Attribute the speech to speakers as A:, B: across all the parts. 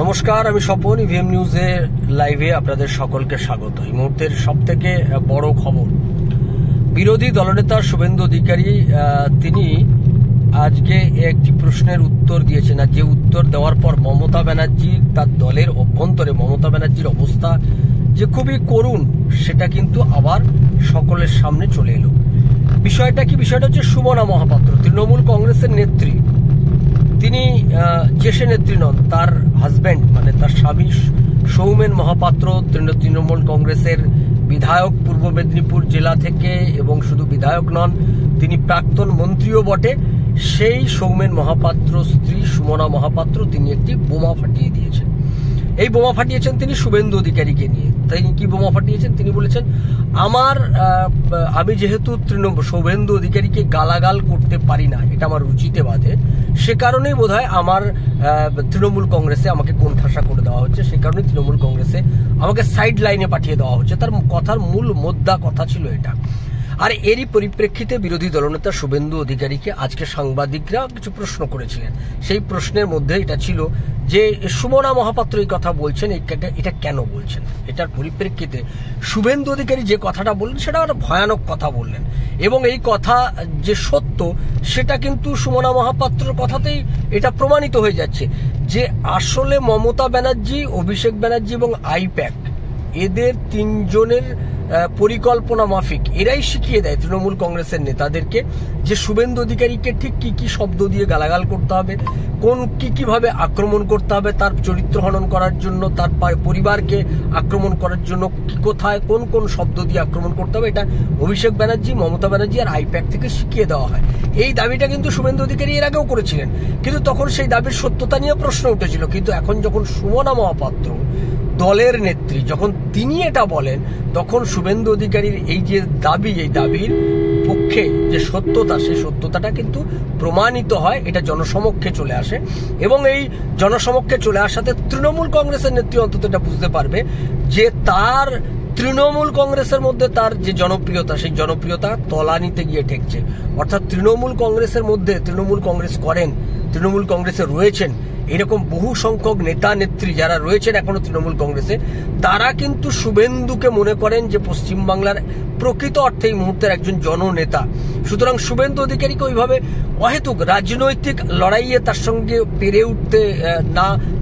A: নমস্কার, আমি স্বপন। ইভিএম নিউজের লাইভে আপনাদের সকলকে স্বাগত। এই মুহূর্তের সবথেকে বড় খবর, বিরোধী দলনেতা শুভেন্দু অধিকারী তিনি আজকে একটি প্রশ্নের উত্তর দিয়েছেন। আর যে উত্তর দেওয়ার পর মমতা ব্যানার্জি, তার দলের অভ্যন্তরে মমতা ব্যানার্জির অবস্থা যে খুবই করুণ, সেটা কিন্তু আবার সকলের সামনে চলে এলো। বিষয়টা কি? বিষয়টা হচ্ছে সুমনা মহাপাত্র, তৃণমূল কংগ্রেসের নেত্রী। তিনি যে সে নেত্রী নন, তার হাজব্যান্ড মানে তার স্বামী সৌমেন মহাপাত্র তৃণমূল কংগ্রেসের বিধায়ক পূর্ব মেদিনীপুর জেলা থেকে, এবং শুধু বিধায়ক নন, তিনি প্রাক্তন মন্ত্রীও বটে। সেই সৌমেন মহাপাত্র স্ত্রী সুমনা মহাপাত্র তিনি একটি বোমা ফাটিয়ে দিয়েছেন। এই বোমা ফাটিয়েছেন তিনি শুভেন্দু অধিকারীকে নিয়ে। তিনি কি বোমা ফাটিয়েছেন? তিনি বলেছেন, আমি যেহেতু শুভেন্দু অধিকারীকে গালাগাল করতে পারি না, এটা আমার রুচিতে বাধে, সে কারণেই বোধহয় আমার তৃণমূল কংগ্রেসে আমাকে কোণঠাসা করে দেওয়া হচ্ছে, সে কারণে তৃণমূল কংগ্রেসে আমাকে সাইড লাইনে পাঠিয়ে দেওয়া হচ্ছে। তার কথার মূল মোদ্দা কথা ছিল এটা। আর এরই পরিপ্রেক্ষিতে বিরোধী দলনেতা শুভেন্দু অধিকারীকে আজকে সাংবাদিকরা কিছু প্রশ্ন করেছিলেন। সেই প্রশ্নের মধ্যে এটা ছিল যে সুমনা মহাপাত্র এই কথা বলছেন, এটা কেন বলছেন? এটার পরিপ্রেক্ষিতে শুভেন্দু অধিকারী যে কথাটা বললেন সেটা একটা ভয়ানক কথা বললেন, এবং এই কথা যে সত্য সেটা কিন্তু সুমনা মহাপাত্রের কথাতেই এটা প্রমাণিত হয়ে যাচ্ছে যে আসলে মমতা ব্যানার্জি, অভিষেক ব্যানার্জি এবং আইপ্যাক, এদের তিনজনের পরিকল্পনা মাফিক এরাই শিখিয়ে দেয় তৃণমূল কংগ্রেসের নেতাদেরকে যে শুভেন্দু অধিকারীকে ঠিক কি কি শব্দ দিয়ে গালাগাল করতে হবে, কিভাবে আক্রমণ করতে হবে, তার চরিত্র হনন করার জন্য, তার পরিবারকে আক্রমণ করার জন্য কোথায় কোন শব্দ দিয়ে আক্রমণ করতে হবে, এটা অভিষেক ব্যানার্জি, মমতা ব্যানার্জি আর আইপ্যাক থেকে শিখিয়ে দেওয়া হয়। এই দাবিটা কিন্তু শুভেন্দু অধিকারী এর আগেও করেছিলেন, কিন্তু তখন সেই দাবির সত্যতা নিয়ে প্রশ্ন উঠেছিল। কিন্তু এখন যখন সুমনা মহাপাত্র দলের নেত্রী, যখন তিনি এটা বলেন, তখন শুভেন্দু অধিকারীর এই যে দাবি, এই দাবির পক্ষে যে সত্যতা, সেই সত্যতাটা কিন্তু প্রমাণিত হয়, এটা জনসমক্ষে চলে আসে। এবং এই জনসমক্ষে চলে আসাতে তৃণমূল কংগ্রেসের নেত্রী অন্তত এটা বুঝতে পারবে যে তার তৃণমূল কংগ্রেসের মধ্যে তার যে জনপ্রিয়তা, সেই জনপ্রিয়তা তলানিতে গিয়ে ঠেকছে। অর্থাৎ তৃণমূল কংগ্রেসের মধ্যে, তৃণমূল কংগ্রেস করেন, তৃণমূল কংগ্রেসে রয়েছেন এরকম বহু সংখ্যক নেতা নেত্রী যারা রয়েছেন এখনো তৃণমূল কংগ্রেসে, তারা কিন্তু শুভেন্দুকে মনে করেন যে পশ্চিমবাংলার প্রকৃত অর্থে এই মুহূর্তের একজন জননেতা। সুতরাং শুভেন্দু অধিকারীকে ওইভাবে অহেতুক রাজনৈতিক লড়াইয়ে তার সঙ্গে পেরে উঠতে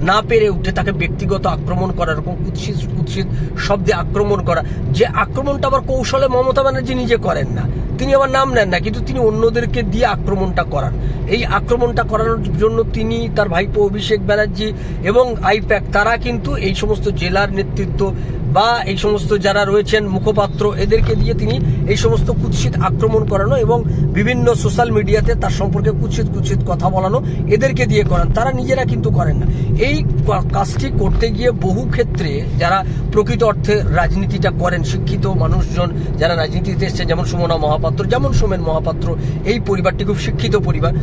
A: না পেরে উঠে তাকে ব্যক্তিগত আক্রমণ করা, এরকম কুৎসিত শব্দে আক্রমণ করা, যে আক্রমণটা আবার কৌশলে মমতা ব্যানার্জি নিজে করেন না, তিনি আবার নাম নেন না, কিন্তু তিনি অন্যদেরকে দিয়ে আক্রমণটা করান। এই আক্রমণটা করানোর জন্য তিনি, তার ভাইপো অভিষেক ব্যানার্জি এবং আইপ্যাক, তারা কিন্তু এই সমস্ত জেলার নেতৃত্ব বা এই সমস্ত যারা রয়েছেন মুখপাত্র, এদেরকে দিয়ে তিনি এই সমস্ত কুৎসিত আক্রমণ করানো এবং বিভিন্ন সোশ্যাল মিডিয়াতে তার সম্পর্কে কুৎসিত কথা বলানো এদেরকে দিয়ে করান। তারা নিজেরা কিন্তু করেন না। এই কাজটি করতে গিয়ে বহু ক্ষেত্রে যারা প্রকৃত অর্থে রাজনীতিটা করেন, শিক্ষিত মানুষজন যারা রাজনীতিতে এসছেন, যেমন সুমনা মহাপাত্র, যেমন সোমেন মহাপাত্র, এই পরিবারটি খুব শিক্ষিত পরিবার,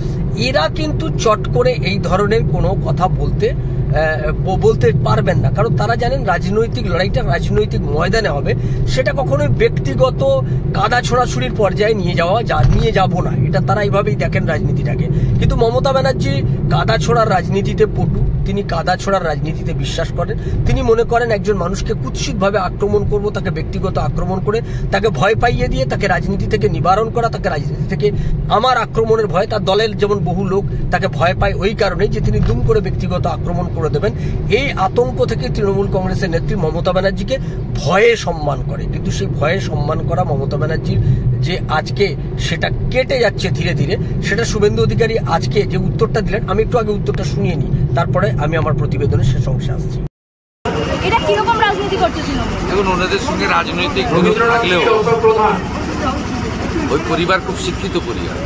A: এরা কিন্তু চট করে এই ধরনের কোনো কথা বলতে পারবেন না। কারণ তারা জানেন রাজনৈতিক লড়াইটা রাজনৈতিক ময়দানে হবে, সেটা কখনোই ব্যক্তিগত কাদা ছোড়াছুড়ির পর্যায়ে নিয়ে যাব না, এটা তারা এইভাবেই দেখেন রাজনীতিটাকে। কিন্তু মমতা ব্যানার্জি কাদা ছোড়ার রাজনীতিতে পটু, তিনি কাদা ছোড়ার রাজনীতিতে বিশ্বাস করেন। তিনি মনে করেন একজন মানুষকে কুৎসিতভাবে আক্রমণ করব, তাকে ব্যক্তিগত আক্রমণ করে তাকে ভয় পাইয়ে দিয়ে তাকে রাজনীতি থেকে নিবারণ করা, তাকে রাজনীতি থেকে আমার আক্রমণের ভয়, তার দলের যেমন বহু লোক তাকে ভয় পায় ওই কারণেই যে তিনি দুম করে ব্যক্তিগত আক্রমণ করে দেবেন। এই আতঙ্ক থেকে তৃণমূল কংগ্রেসের নেত্রী মমতা ব্যানার্জিকে ভয়ে সম্মান করে। কিন্তু সেই ভয়ে সম্মান করা মমতা ব্যানার্জির যে আজকে সেটা কেটে যাচ্ছে ধীরে ধীরে, সেটা শুভেন্দু অধিকারী আজকে যে উত্তরটা দিলেন, আমি একটু আগে উত্তরটা শুনিয়ে নিই, তারপরে আমি আমার প্রতিবেদনের শেষ অংশে আসছি।
B: এটা কিরকম রাজনীতি করতেছিল?
C: দেখুন, ওনাদের সঙ্গে রাজনৈতিক বিরোধ থাকলেও ওই পরিবার খুব শিক্ষিত পরিবার।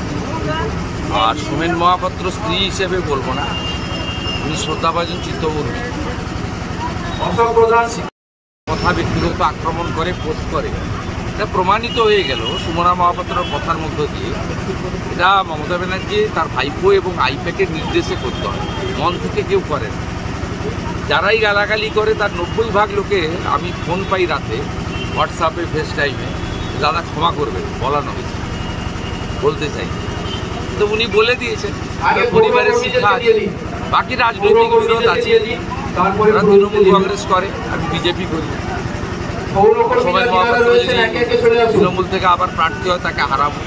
C: আর সোমেন মহাপাত্র স্ত্রী হিসেবে বলবো না, উনি শ্রদ্ধাভাজন চিত্তকর্মী, কথা ব্যক্তিগত আক্রমণ করে, পোস্ট করে, এটা প্রমাণিত হয়ে গেল সুমনা মহাপাত্রের কথার মধ্য দিয়ে। এটা মমতা ব্যানার্জি তার ভাইপো এবং আইপ্যাকের নির্দেশে করতে হয়, মন থেকে কেউ করেন। যারাই গালাগালি করে তার 90% লোকে আমি ফোন পাই রাতে, হোয়াটসঅ্যাপে, ফেস টাইমে, দাদা ক্ষমা করবে, বলানো হয়েছে, বলতে চাই। তো উনি বলে দিয়েছেন, পরিবারের শিক্ষা আছে, বাকি রাজনৈতিক বিরোধ আছে, ওরা তৃণমূল কংগ্রেস করে, আমি বিজেপি করি। সৌমেন মহাপাত্র যদি তৃণমূল থেকে আবার প্রার্থী হয় তাকে হারাবো,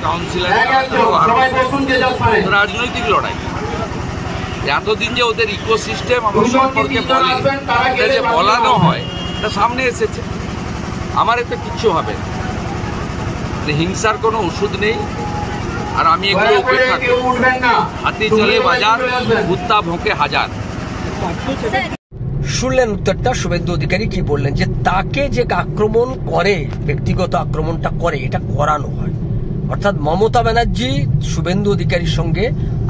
C: কাউন্সিলর রাজনৈতিক লড়াই। এতদিন যে ওদের ইকোসিস্টেম আমার সম্পর্কে বলে, এটা যে বলানো হয়, এটা সামনে এসেছে। আমার এতে কিচ্ছু হবে না, হিংসার কোনো ওষুধ নেই। আর আমি এগুলো উপেক্ষা করি। হাতি চলে বাজার, কুত্তা ভোঁকে হাজার।
A: শুনলেন উত্তরটা শুভেন্দু অধিকারী কি বললেন, যে তাকে যে আক্রমণ করে, ব্যক্তিগত আক্রমণটা করে, এটা করানো হয়। অর্থাৎ মমতা ব্যানার্জি শুভেন্দু অধিকারীর সঙ্গে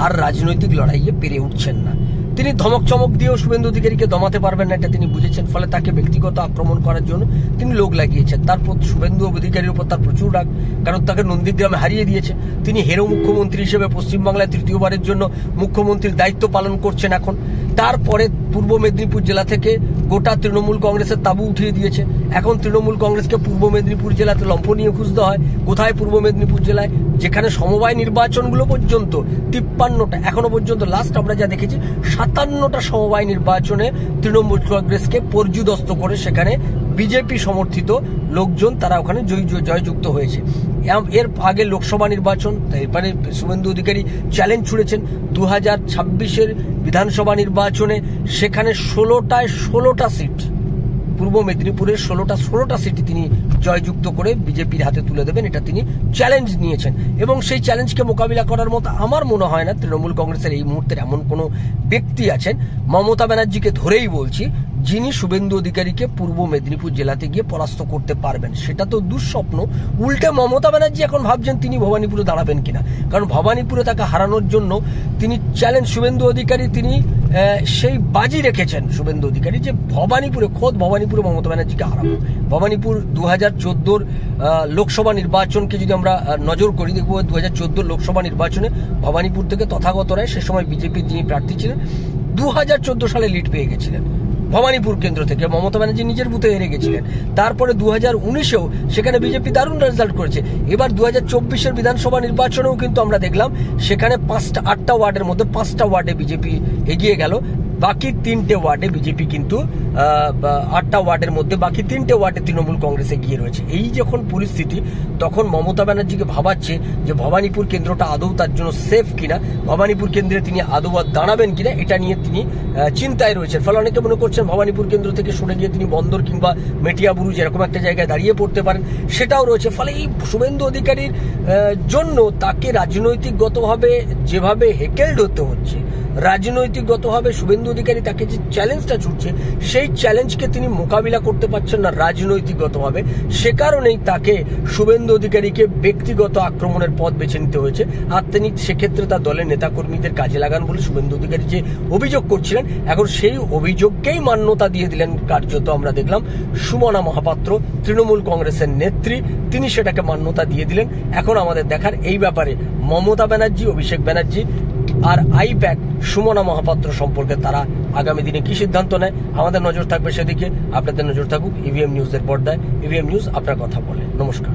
A: আর রাজনৈতিক লড়াইয়ে পেরে উঠছেন না। তিনি ধমক চমক দিয়েও শুভেন্দু অধিকারীকে দমাতে পারবেন না, এটা তিনি বুঝেছেন। ফলে তাকে ব্যক্তিগত আক্রমণ করার জন্য তিনি লোক লাগিয়েছেন। তারপর শুভেন্দু অধিকারীর উপর তার প্রচুর রাগ, কারণ তাকে নন্দীগ্রামে হারিয়ে দিয়েছে। তিনি হেরো মুখ্যমন্ত্রী হিসেবে পশ্চিমবাংলায় তৃতীয়বারের জন্য মুখ্যমন্ত্রীর দায়িত্ব পালন করছেন এখন। তারপরে পূর্ব মেদিনীপুর জেলা থেকে গোটা তৃণমূল কংগ্রেসের তাবু উঠিয়ে দিয়েছে। এখন তৃণমূল কংগ্রেসকে পূর্ব মেদিনীপুর জেলাতে লম্ফ নিয়ে খুঁজতে হয়। কোথায়? পূর্ব মেদিনীপুর জেলায়, যেখানে সমবায় নির্বাচনগুলো পর্যন্ত 53টা, এখনো পর্যন্ত লাস্ট আমরা যা দেখেছি 57টা সমবায় নির্বাচনে তৃণমূল কংগ্রেসকে পর্যুদস্ত করে সেখানে বিজেপি সমর্থিত লোকজন তারা ওখানে জয়যুক্ত হয়েছে। এর আগে লোকসভা নির্বাচন, এরপরে শুভেন্দু অধিকারী চ্যালেঞ্জ ছুড়েছেন 2026-এর বিধানসভা নির্বাচনে, সেখানে 16টা সিট, পূর্ব মেদিনীপুরের 16টা সিটি তিনি জয়যুক্ত করে বিজেপির হাতে তুলে দেবেন, এটা তিনি চ্যালেঞ্জ নিয়েছেন। এবং সেই চ্যালেঞ্জকে মোকাবিলা করার মতো আমার মনে হয় না তৃণমূল কংগ্রেসের এই মুহূর্তের এমন কোনো ব্যক্তি আছেন, মমতা ব্যানার্জিকে ধরেই বলছি, যিনি শুভেন্দু অধিকারীকে পূর্ব মেদিনীপুর জেলাতে গিয়ে পরাস্ত করতে পারবেন। সেটা তো দুঃস্বপ্ন। উল্টে মমতা ব্যানার্জি এখন ভাবছেন তিনি ভবানীপুরে দাঁড়াবেন কিনা, কারণ ভবানীপুরে তাকে হারানোর জন্য তিনি চ্যালেঞ্জ, শুভেন্দু অধিকারী তিনি সেই বাজি রেখেছেন শুভেন্দু অধিকারী, যে ভবানীপুরে, খোদ ভবানীপুরে মমতা ব্যানার্জিকে হারাবো। ভবানীপুর 2014 লোকসভা নির্বাচনকে যদি আমরা নজর করি, দেখবো 2014 লোকসভা নির্বাচনে ভবানীপুর থেকে তথাগত রায়, সে সময় বিজেপির যিনি প্রার্থী ছিলেন, 2014 সালে লিড পেয়ে গেছিলেন ভবানীপুর কেন্দ্র থেকে। মমতা ব্যানার্জি নিজের বুথে হেরে গেছিলেন। তারপরে 2019-এও সেখানে বিজেপি দারুণ রেজাল্ট করেছে। এবার 2024-এর বিধানসভা নির্বাচনেও কিন্তু আমরা দেখলাম সেখানে 8টা ওয়ার্ডের মধ্যে 5টা ওয়ার্ডে বিজেপি এগিয়ে গেল, বাকি 3টে ওয়ার্ডে বিজেপি কিন্তু 8টা ওয়ার্ডের মধ্যে বাকি 3টে ওয়ার্ডে তৃণমূল কংগ্রেস এগিয়ে রয়েছে। এই যখন পরিস্থিতি, তখন মমতা ব্যানার্জিকে ভাবাচ্ছে যে ভবানীপুর কেন্দ্রটা আদৌ তার জন্য সেফ কিনা, ভবানীপুর কেন্দ্রে তিনি আদৌ দাঁড়াবেন কিনা, এটা নিয়ে তিনি চিন্তায় রয়েছেন। ফলে অনেকে মনে করছেন ভবানীপুর কেন্দ্র থেকে সরে গিয়ে তিনি বন্দর কিংবা মেটিয়াবুরুজ এরকম একটা জায়গায় দাঁড়িয়ে পড়তে পারেন, সেটাও রয়েছে। ফলে এই শুভেন্দু অধিকারীর জন্য তাকে রাজনৈতিকগতভাবে যেভাবে হেকেলড হতে হচ্ছে, রাজনৈতিকগতভাবে শুভেন্দু অধিকারী তাকে যে চ্যালেঞ্জটা ছুটছে, সেই চ্যালেঞ্জকে তিনি মোকাবিলা করতে পারছেন না রাজনৈতিকগতভাবে। সে কারণেই তাকে শুভেন্দু অধিকারীকে ব্যক্তিগত আক্রমণের পথ বেছে নিতে হয়েছে। আর তিনি সেক্ষেত্রে তার দলের নেতাকর্মীদের কাজে লাগান বলে শুভেন্দু অধিকারী যে অভিযোগ করছিলেন, এখন সেই অভিযোগকেই মান্যতা দিয়ে দিলেন কার্যত। আমরা দেখলাম সুমনা মহাপাত্র, তৃণমূল কংগ্রেসের নেত্রী, তিনি সেটাকে মান্যতা দিয়ে দিলেন। এখন আমাদের দেখার এই ব্যাপারে মমতা ব্যানার্জি, অভিষেক ব্যানার্জি আর আইপ্যাক সুমনা মহাপাত্র সম্পর্কে তারা আগামী দিনে কি সিদ্ধান্ত নেয়। আমাদের নজর থাকবে সেদিকে, আপনাদের নজর থাকুক ইভিএম নিউজের পর্দায়। ইভিএম নিউজ আপনার কথা বলে। নমস্কার।